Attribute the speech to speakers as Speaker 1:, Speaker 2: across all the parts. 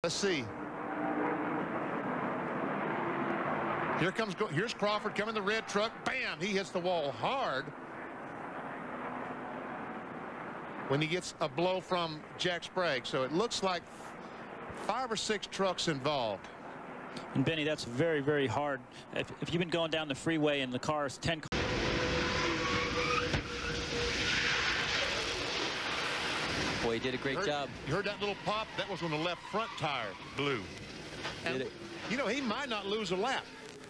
Speaker 1: Let's see. Here's Crawford coming the red truck. Bam! He hits the wall hard when he gets a blow from Jack Sprague. So it looks like 5 or 6 trucks involved.
Speaker 2: And Benny, that's very, very hard. If you've been going down the freeway and the car is 10.
Speaker 3: Boy, he did a great job.
Speaker 1: You heard that little pop? That was when the left front tire blew. And, you know, he might not lose a lap.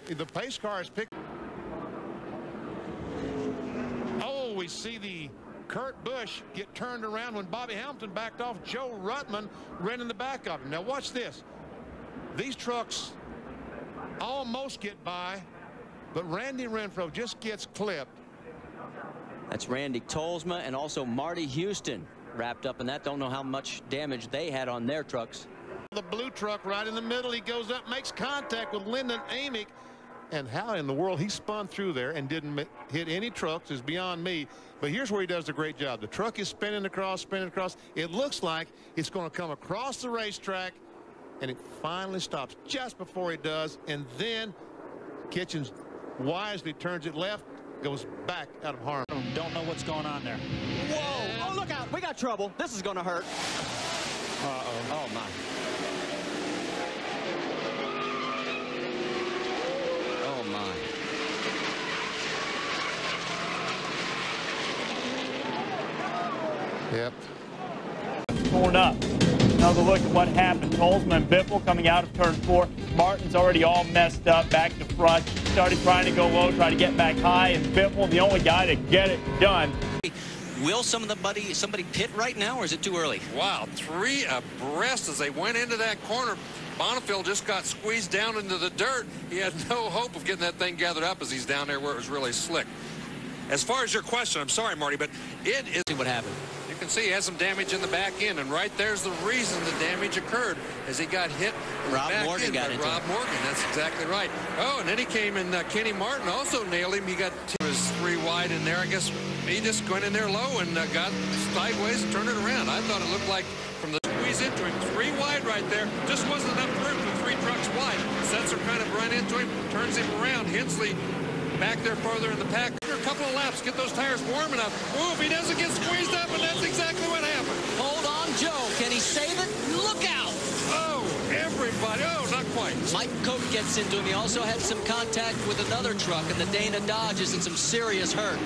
Speaker 1: The pace car is picked. Oh, we see the Kurt Busch get turned around when Bobby Hamilton backed off. Joe Ruttman ran in the back of him. Now watch this. These trucks almost get by, but Randy Renfro just gets clipped.
Speaker 3: That's Randy Tolsma and also Marty Houston wrapped up in that. Don't know how much damage they had on their trucks.
Speaker 1: The blue truck right in the middle. He goes up, makes contact with Lyndon Amick. And how in the world he spun through there and didn't hit any trucks is beyond me. But here's where he does a great job. The truck is spinning across, spinning across. It looks like it's going to come across the racetrack, and it finally stops just before it does. And then Kitchens wisely turns it left, goes back out of harm.
Speaker 2: Don't know what's going on there.
Speaker 3: Whoa! Oh, look out! We got trouble. This is going to hurt.
Speaker 2: Uh-oh.
Speaker 3: Oh, my. Oh, my.
Speaker 1: Yep.
Speaker 4: Torn up. Another look at what happened. Tolsma and Biffle coming out of turn 4. Martin's already all messed up back to front. Started trying to go low, try to get back high, and Biffle, the only guy to get it done.
Speaker 5: Will somebody pit right now, or is it too early?
Speaker 6: Wow, 3 abreast as they went into that corner. Bonneville just got squeezed down into the dirt. He had no hope of getting that thing gathered up as he's down there where it was really slick. As far as your question, I'm sorry, Marty, but it is.
Speaker 5: See what happened.
Speaker 6: You can see he has some damage in the back end, and right there's the reason the damage occurred, as he got hit.
Speaker 5: Rob Morgan got into
Speaker 6: Rob Morgan, that's exactly right. Oh, and then he came in. Kenny Martin also nailed him. He got his 3 wide in there. I guess he just went in there low and got sideways and turned it around. I thought it looked like from the squeeze into him, 3 wide right there. Just wasn't enough room for 3 trucks wide. Setzer kind of ran into him, turns him around. Hensley back there further in the pack. A couple of laps, get those tires warm enough. Oh, if he doesn't get squeezed up, and that's exactly what happened.
Speaker 5: Hold on, Joe. Can he save it? Look out!
Speaker 6: Oh, everybody. Oh, not quite.
Speaker 5: Mike Cope gets into him. He also had some contact with another truck, and the Dana Dodge is in some serious hurt.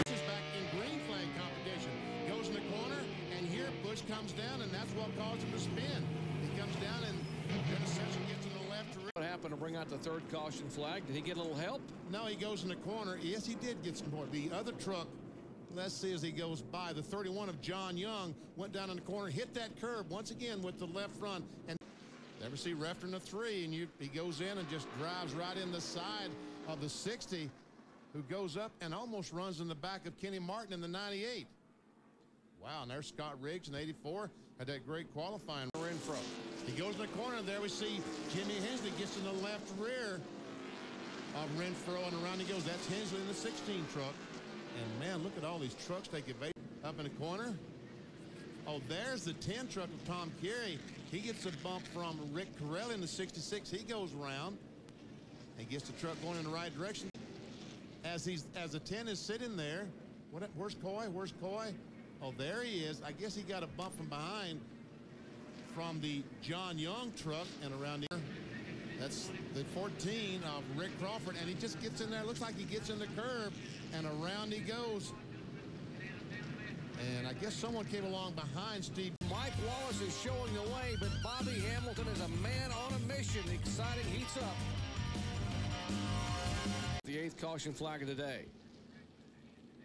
Speaker 1: This is back in green flag competition. Goes in the corner, and here Busch comes down, and that's what caused him to spin. He comes down, and Dennis Setzer gets to the left.
Speaker 7: What happened to bring out the 3rd caution flag? Did he get a little help?
Speaker 1: No, he goes in the corner. Yes, he did get some more. The other truck, let's see as he goes by. The 31 of John Young went down in the corner, hit that curb once again with the left front. And never see Refter in the 3, and he goes in and just drives right in the side of the 60, who goes up and almost runs in the back of Kenny Martin in the 98. Wow, and there's Scott Riggs in 84. Had that great qualifying Renfro. He goes in the corner, and there we see Jimmy Hensley gets in the left rear of Renfro, and around he goes. That's Hensley in the 16 truck. And man, look at all these trucks take advantage. Up in the corner. Oh, there's the 10 truck of Tom Carey. He gets a bump from Rick Corelli in the 66. He goes around and gets the truck going in the right direction. As the 10 is sitting there, where's Coy? Where's Coy? Oh, there he is. I guess he got a bump from behind from the John Young truck, and around here. That's the 14 of Rick Crawford, and he just gets in there. Looks like he gets in the curb, and around he goes. And I guess someone came along behind Steve.
Speaker 7: Mike Wallace is showing the way, but Bobby Hamilton is a man on a mission. Exciting heats up. The 8th caution flag of the day.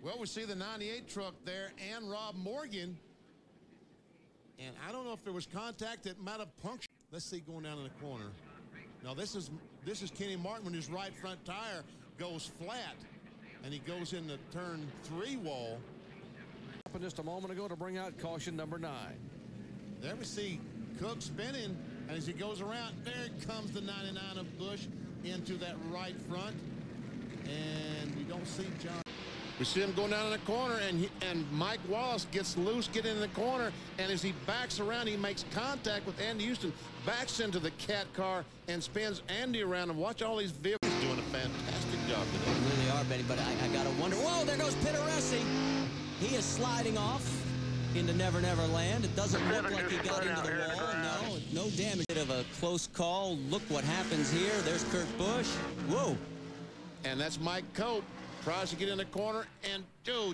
Speaker 1: Well, we see the 98 truck there and Rob Morgan. And I don't know if there was contact that might have punctured. Let's see going down in the corner. Now this is Kenny Martin when his right front tire goes flat, and he goes in the turn 3 wall.
Speaker 7: Happened just a moment ago to bring out caution number 9.
Speaker 1: There we see Cook spinning, and as he goes around, there comes the 99 of Busch into that right front, and we don't see John. We see him going down in the corner, and Mike Wallace gets loose, getting in the corner, and as he backs around, he makes contact with Andy Houston, backs into the cat car, and spins Andy around. And watch all these vehicles doing a fantastic job today.
Speaker 3: They really are, Benny, but I got to wonder. Whoa, there goes Pittaresi. He is sliding off into Never Never Land. It doesn't look like he got into the wall. No damage. Bit of a close call. Look what happens here. There's Kurt Busch. Whoa.
Speaker 1: And that's Mike Cope. Tries to get in the corner, and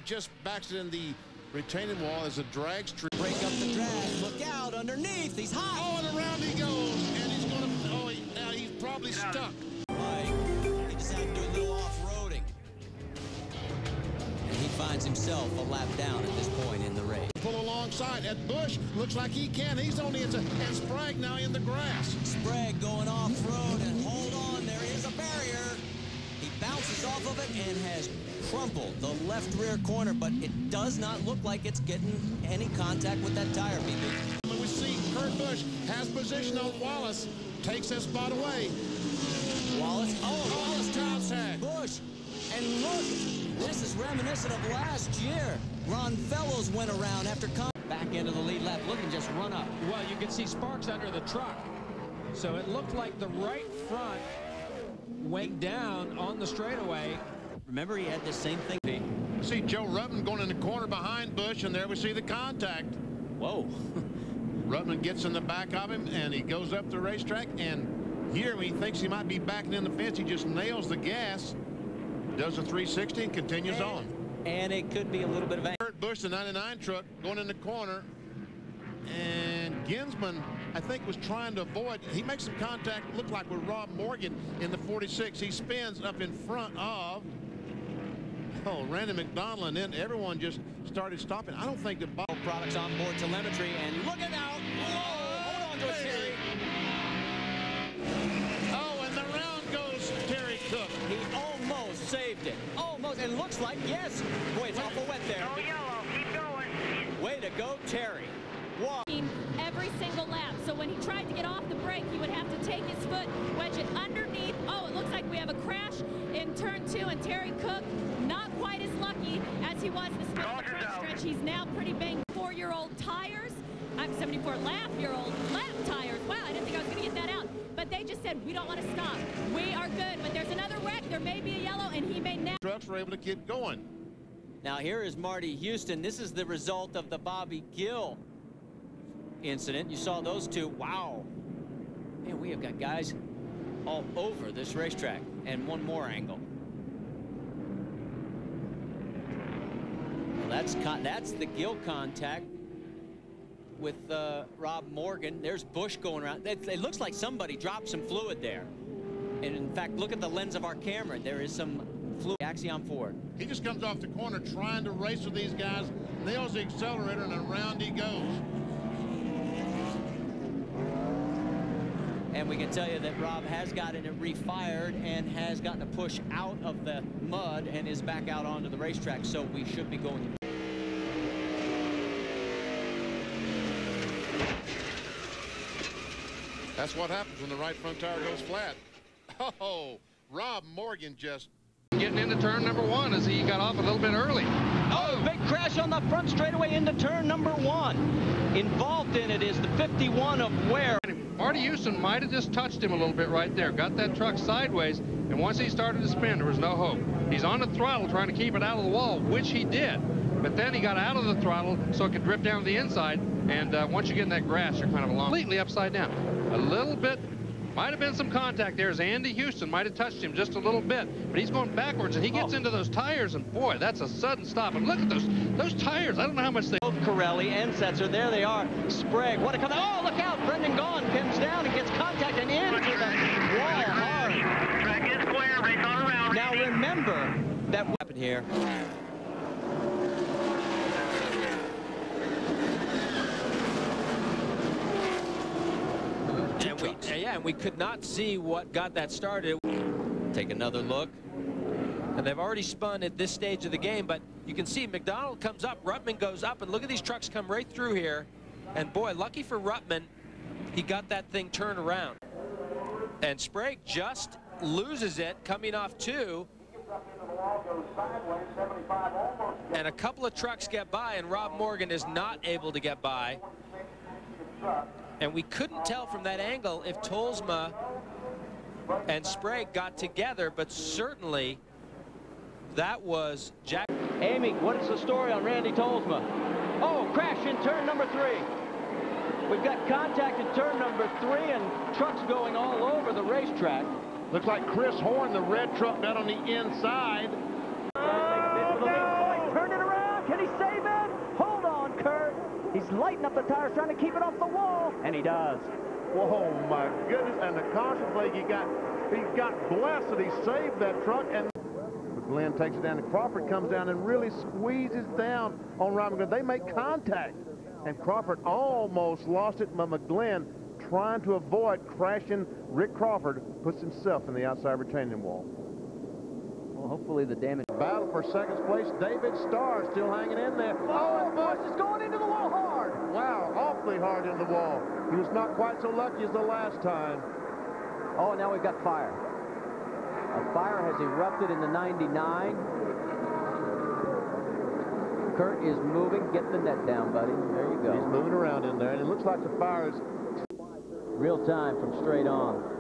Speaker 1: just backs it in the retaining wall as a drag strip.
Speaker 3: Break up the drag. Look out underneath. He's high.
Speaker 1: Oh, and around he goes, and he's going to. Now he's probably stuck.
Speaker 3: Mike, he decided to do a little off-roading, and he finds himself a lap down at this point in the race.
Speaker 1: Pull alongside at Busch. Looks like he can. He's only and Sprague now in the grass.
Speaker 3: Sprague going off-road, and hold on, there is a barrier. He bounces off of it and has crumpled the left rear corner, but it does not look like it's getting any contact with that tire, BB.
Speaker 1: We see Kurt Busch has position on Wallace, takes that spot away.
Speaker 3: Wallace, Wallace
Speaker 1: contact.
Speaker 3: Busch, and look, this is reminiscent of last year. Ron Fellows went around after back into the lead lap, looking just run up.
Speaker 8: Well, you can see sparks under the truck, so it looked like the right front went down on the straightaway.
Speaker 3: Remember, he had the same thing.
Speaker 1: We see Joe Ruttman going in the corner behind Busch, and there we see the contact.
Speaker 3: Whoa.
Speaker 1: Ruttman gets in the back of him, and he goes up the racetrack, and here when he thinks he might be backing in the fence, he just nails the gas, does a 360, and continues on.
Speaker 3: And it could be a little bit of
Speaker 1: Kurt Busch, the 99 truck, going in the corner, and Ginsman, I think, was trying to avoid. He makes some contact, looked like with Rob Morgan in the 46. He spins up in front of Randy McDonald, and then everyone just started stopping. I don't think the
Speaker 3: products on board telemetry, and look it out. Whoa, hold on to it, Terry.
Speaker 1: Oh, and the round goes Terry Cook.
Speaker 3: He almost saved it. Almost, and looks like, yes. Boy, it's awful wet there.
Speaker 9: Go yellow, keep going.
Speaker 3: Way to go, Terry.
Speaker 10: Every single lap. So when he tried to get off the brake, he would have to take his foot, wedge it underneath. Oh, it looks like we have a crash in turn 2, and Terry Cook not quite as lucky as he was this front stretch. He's now pretty banged. 4-year-old tires. I'm 74-lap-year-old lap tires. Wow, I didn't think I was going to get that out. But they just said, we don't want to stop. We are good, but there's another wreck. There may be a yellow, and he may now.
Speaker 1: Trucks were able to get going.
Speaker 3: Now here is Marty Houston. This is the result of the Bobby Gill incident. You saw those two. Wow. Man, we have got guys all over this racetrack. And one more angle. Well, that's the Gill contact with Rob Morgan. There's Busch going around. It looks like somebody dropped some fluid there. And in fact, look at the lens of our camera. There is some fluid. Axiom Ford.
Speaker 1: He just comes off the corner trying to race with these guys, nails the accelerator, and around he goes.
Speaker 3: And we can tell you that Rob has gotten it refired and has gotten a push out of the mud and is back out onto the racetrack, so we should be going.
Speaker 1: That's what happens when the right front tire goes flat. Oh, Rob Morgan just
Speaker 6: getting into turn number 1 as he got off a little bit early.
Speaker 3: Oh, big crash on the front straightaway into turn number 1. Involved in it is the 51 of Ware.
Speaker 6: Marty Houston might have just touched him a little bit right there. Got that truck sideways, and once he started to spin, there was no hope. He's on the throttle trying to keep it out of the wall, which he did. But then he got out of the throttle so it could drip down to the inside, and once you get in that grass, you're kind of completely upside down. A little bit. Might have been some contact there as Andy Houston might have touched him just a little bit, but he's going backwards and he gets into those tires, and boy, that's a sudden stop. And look at those tires. I don't know how much they.
Speaker 3: Both Corelli and Setzer, there they are. Sprague, what a come! Oh, look out! Brendan Gaughan pins down and gets contact and into the wall hard.
Speaker 9: Track is square, race on around.
Speaker 3: Now remember that what happened here.
Speaker 8: And we could not see what got that started.
Speaker 3: Take another look.
Speaker 8: And they've already spun at this stage of the game, but you can see McDonald comes up, Ruttman goes up, and look at these trucks come right through here. And boy, lucky for Ruttman, he got that thing turned around. And Sprague just loses it coming off 2. And a couple of trucks get by, and Rob Morgan is not able to get by. And we couldn't tell from that angle if Tolsma and Sprague got together, but certainly that was Jack.
Speaker 11: Amy, what is the story on Randy Tolsma? Oh, crash in turn number 3. We've got contact in turn number 3 and trucks going all over the racetrack.
Speaker 1: Looks like Chris Horn, the red truck down on the inside.
Speaker 11: Turn it around. Can he save it? Hold on, Kurt. He's lighting up the tires, trying to keep it off the wall. And he does.
Speaker 1: Whoa, my goodness. And the caution flag, he got blessed that he saved that truck. And Glenn takes it down, and Crawford comes down and really squeezes down on Rob McGlynn. They make contact, and Crawford almost lost it, but McGlynn, trying to avoid crashing Rick Crawford, puts himself in the outside retaining wall.
Speaker 11: Well, hopefully the damage.
Speaker 1: Battle for second place. David Starr still hanging in there.
Speaker 11: Oh, and Bush is going into the wall hard.
Speaker 1: Wow, awfully hard in the wall. He was not quite so lucky as the last time.
Speaker 11: Oh, now we've got fire. A fire has erupted in the 99. Kurt is moving. Get the net down, buddy. There you go.
Speaker 1: He's moving around in there, and it looks like the fire is
Speaker 11: real time from straight on.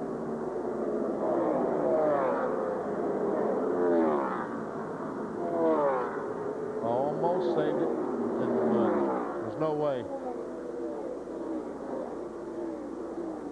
Speaker 1: Almost saved it in the mud. There's no way.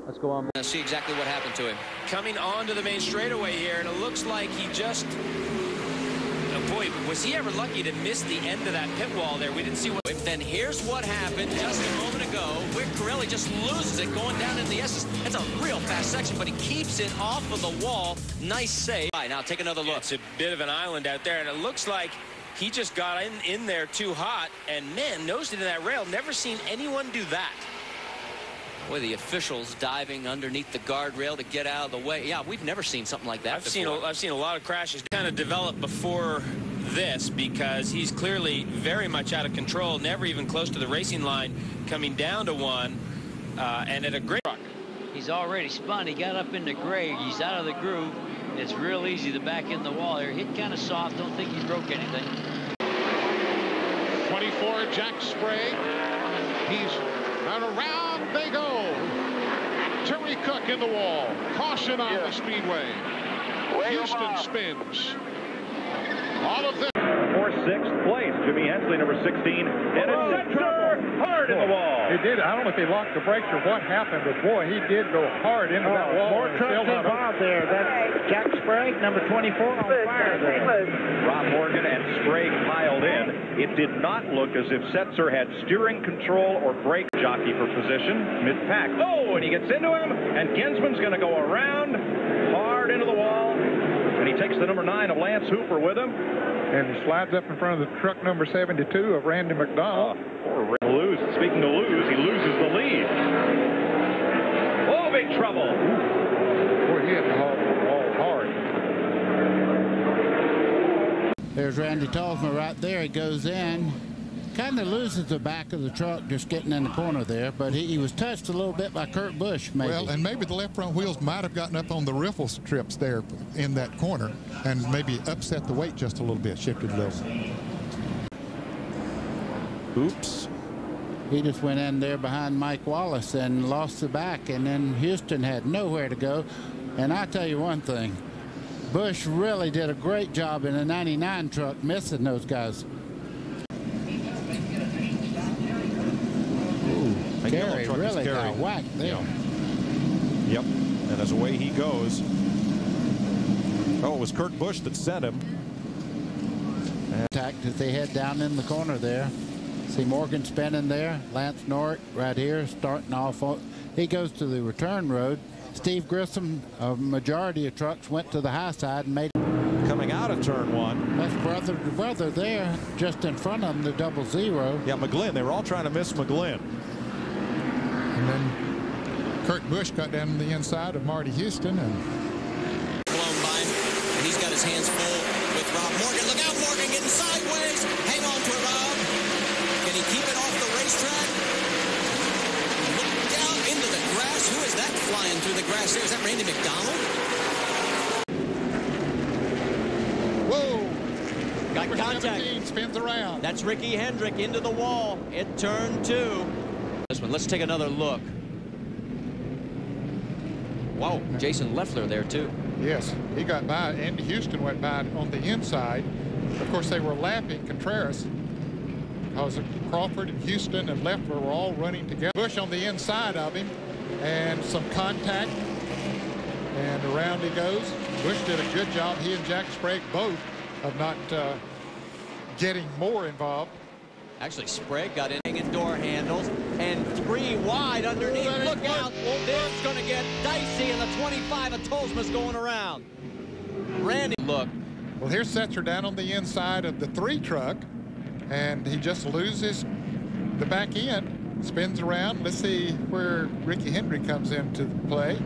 Speaker 11: Let's go on.
Speaker 5: Let's see exactly what happened to him.
Speaker 8: Coming onto the main straightaway here, and it looks like he just, oh boy, was he ever lucky to miss the end of that pit wall there. We didn't see what.
Speaker 5: Then here's what happened just a moment ago. Wick Corelli just loses it going down into the S's. That's a real fast section, but he keeps it off of the wall. Nice save. All right, now take another look.
Speaker 8: It's a bit of an island out there, and it looks like he just got in there too hot, and man, nosed into that rail. Never seen anyone do that.
Speaker 5: Boy, the officials diving underneath the guardrail to get out of the way. Yeah, we've never seen something like that before.
Speaker 8: I've seen a lot of crashes kind of develop before this, because he's clearly very much out of control, never even close to the racing line, coming down to one, and at a great truck.
Speaker 12: He's already spun. He got up in the grade. He's out of the groove. It's real easy to back in the wall here. Hit kind of soft. Don't think he broke anything.
Speaker 13: 24, Jack Sprague. He's and around they go. Terry Cook in the wall. Caution on the speedway. Houston spins. All of them.
Speaker 14: For 6th place, Jimmy Hensley, number 16, and a sensor hard in the wall.
Speaker 15: He did. I don't know if he locked the brakes or what happened, but boy, he did go hard into that wall.
Speaker 16: More trucks involved there. That's Jack Sprague, number 24, on fire there.
Speaker 14: Rob Morgan and Sprague piled in. It did not look as if Setzer had steering control or brake jockey for position mid-pack. Oh, and he gets into him, and Gensman's going to go around hard into the wall, and he takes the number 9 of Lance Hooper with him.
Speaker 15: And he slides up in front of the truck number 72 of Randy McDonald.
Speaker 14: Speaking of lose, he loses the lead. Oh, big trouble.
Speaker 15: Boy, he hit the wall hard.
Speaker 17: There's Randy Tolsma right there. He goes in. Kind of loses the back of the truck just getting in the corner there, but he was touched a little bit by Kurt Busch, maybe.
Speaker 13: Well, and maybe the left front wheels might have gotten up on the riffle strips there in that corner and maybe upset the weight just a little bit, shifted a little.
Speaker 17: Oops. He just went in there behind Mike Wallace and lost the back, and then Houston had nowhere to go. And I tell you one thing, Busch really did a great job in a 99 truck missing those guys. Gary really got whacked there.
Speaker 18: Yep, and as away he goes. Oh, it was Kurt Busch that sent him.
Speaker 17: Attack as they head down in the corner there. See Morgan spinning there. Lance Norrick right here starting off. He goes to the return road. Steve Grissom, a majority of trucks went to the high side and made it.
Speaker 18: Coming out of turn 1.
Speaker 17: That's brother to brother there, just in front of them, the 00.
Speaker 18: Yeah, McGlynn. They were all trying to miss McGlynn.
Speaker 13: And then Kurt Busch got down the inside of Marty Houston and
Speaker 3: blown by him, and he's got his hands full with Rob Morgan. Look out, Morgan getting sideways. Hang on to it, Rob. Can he keep it off the racetrack? Look down into the grass. Who is that flying through the grass there? Is that Randy McDonald?
Speaker 13: whoa!
Speaker 3: contact.
Speaker 13: 17 spins around.
Speaker 3: That's Ricky Hendrick into the wall at turn 2. This one, let's take another look. Wow, Jason Leffler there too.
Speaker 13: Yes, he got by. Andy Houston went by on the inside. Of course, they were lapping Contreras because Crawford and Houston and Leffler were all running together. Busch on the inside of him, and some contact, and around he goes. Busch did a good job, he and Jack Sprague both, of not getting more involved.
Speaker 3: Actually, Sprague got in door handles, and 3 wide underneath. Look out, this is going to get dicey, and the 25 of Tolsma's going around. Randy, look.
Speaker 13: Well, here's Setzer down on the inside of the 3 truck, and he just loses the back end, spins around. Let's see where Ricky Hendrick comes into play.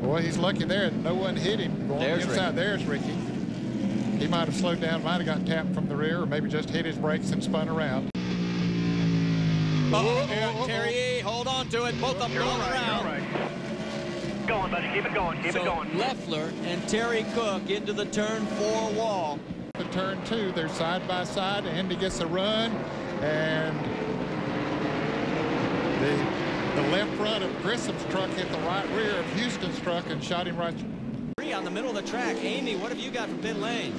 Speaker 13: Boy, he's lucky there. No one hit him. Going inside, there's Ricky. He might have slowed down, might have got tapped from the rear, or maybe just hit his brakes and spun around.
Speaker 3: Terry, hold on to it. Both of them going around.
Speaker 9: Right. Going, buddy. Keep it going. Keep it going.
Speaker 3: Leffler and Terry Cook into the turn 4 wall.
Speaker 13: The turn 2, they're side by side. Andy gets a run, and the left front of Grissom's truck hit the right rear of Houston's truck and shot him right.
Speaker 3: On the middle of the track. Amy, what have you got from pit lane?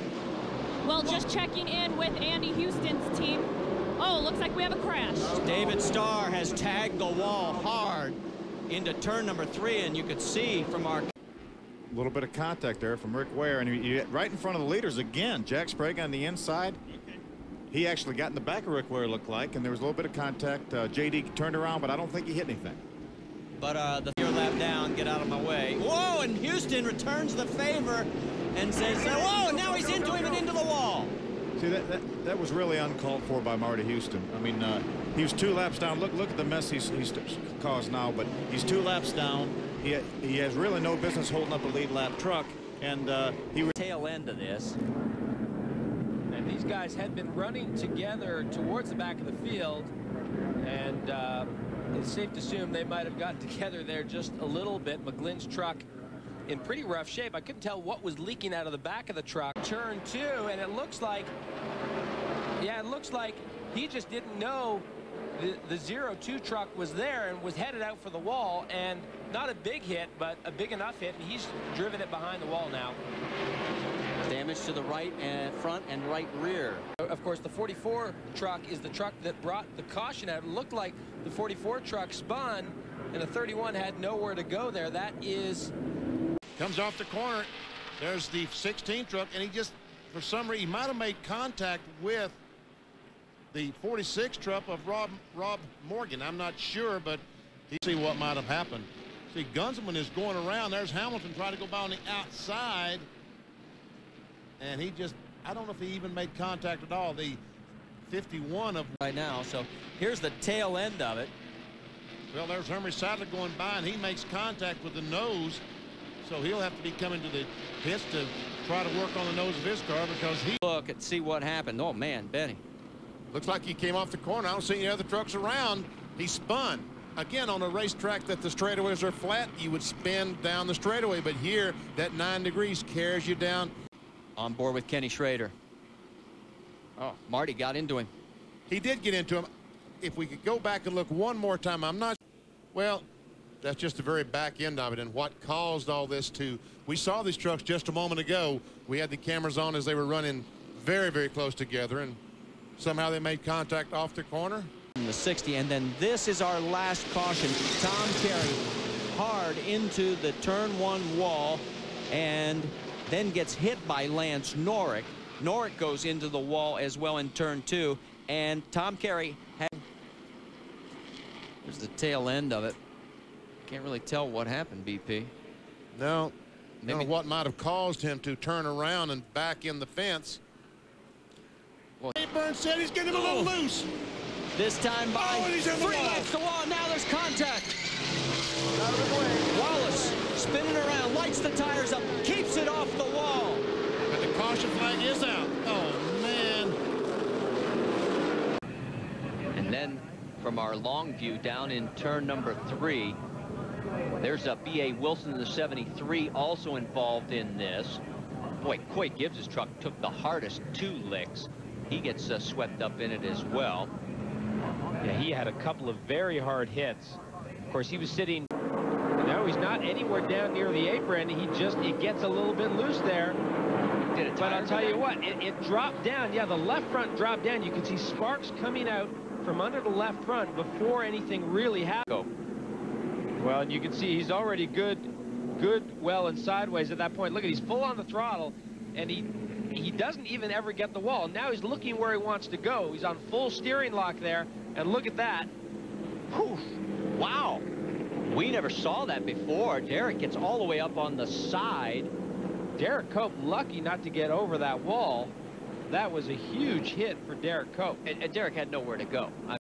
Speaker 10: Well, just checking in with Andy Houston's team. Oh, looks like we have a crash.
Speaker 3: David Starr has tagged the wall hard into turn number 3, and you could see from our...
Speaker 18: A little bit of contact there from Rick Ware, and you right in front of the leaders again. Jack Sprague on the inside. He actually got in the back of Rick Ware, looked like, and there was a little bit of contact. JD turned around, but I don't think he hit anything.
Speaker 3: But the 3rd lap down, get out of my way. Whoa, and Houston returns the favor and says, whoa, and now he's into him and into the wall.
Speaker 18: See, that was really uncalled for by Marty Houston. I mean, he was 2 laps down. Look at the mess he's caused now, but he's 2 laps down. He has really no business holding up a lead lap truck, and he
Speaker 3: tail end of this.
Speaker 8: And these guys had been running together towards the back of the field, and it's safe to assume they might have gotten together there just a little bit. McGlynn's truck in pretty rough shape. I couldn't tell what was leaking out of the back of the truck. Turn 2, and it looks like, yeah, it looks like he just didn't know the 02 truck was there and was headed out for the wall, and not a big hit, but a big enough hit, and he's driven it behind the wall now.
Speaker 3: Damage to the right and front and right rear.
Speaker 8: Of course, the 44 truck is the truck that brought the caution out. It looked like the 44 truck spun, and the 31 had nowhere to go there. That is...
Speaker 1: Comes off the corner. There's the 16 truck, and he just, for some reason, he might have made contact with the 46 truck of Rob Morgan. I'm not sure, but you see what might have happened. See, Gunzelman is going around. There's Hamilton trying to go by on the outside, and he just, I don't know if he even made contact at all. The 51 of
Speaker 3: right now. So here's the tail end of it.
Speaker 1: Well, there's Hermie Sadler going by, and he makes contact with the nose. So he'll have to be coming to the pits to try to work on the nose of his car, because he...
Speaker 3: Look and see what happened. Oh, man, Benny.
Speaker 1: Looks like he came off the corner. I don't see any other trucks around. He spun. Again, on a racetrack that the straightaways are flat, you would spin down the straightaway. But here, that 9 degrees carries you down.
Speaker 3: On board with Kenny Schrader. Oh, Marty got into him.
Speaker 1: He did get into him. If we could go back and look one more time, I'm not... Well... That's just the very back end of it, and what caused all this to... We saw these trucks just a moment ago. We had the cameras on as they were running very, very close together, and somehow they made contact off the corner.
Speaker 3: The 60, and then this is our last caution. Tom Carey hard into the turn 1 wall, and then gets hit by Lance Norrick. Norrick goes into the wall as well in turn 2, and Tom Carey had... There's the tail end of it. Can't really tell what happened, BP.
Speaker 1: No. Maybe what might have caused him to turn around and back in the fence.
Speaker 3: Well,
Speaker 1: Burns said he's getting him a little loose.
Speaker 3: This time by 3 laps to wall. Now there's contact. Out of the way. Wallace spinning around, lights the tires up, keeps it off the wall.
Speaker 1: But the caution flag is out. Oh, man.
Speaker 12: And then from our long view down in turn number 3, there's a B.A. Wilson in the 73 also involved in this. Boy, Coy Gibbs' truck took the hardest 2 licks.
Speaker 5: he gets swept up in it as well.
Speaker 8: Yeah, he had a couple of very hard hits. Of course, he was sitting. No, he's not anywhere down near the apron. It gets a little bit loose there. But I'll tell you what, it dropped down. Yeah, the left front dropped down. You can see sparks coming out from under the left front before anything really happened. Well, and you can see he's already good, well, and sideways at that point. Look at, he's full on the throttle, and he doesn't even ever get the wall. Now he's looking where he wants to go. He's on full steering lock there, and look at that.
Speaker 5: Whew. Wow. We never saw that before. Derek gets all the way up on the side.
Speaker 8: Derek Cope lucky not to get over that wall. That was a huge hit for Derek Cope.
Speaker 5: And Derek had nowhere to go.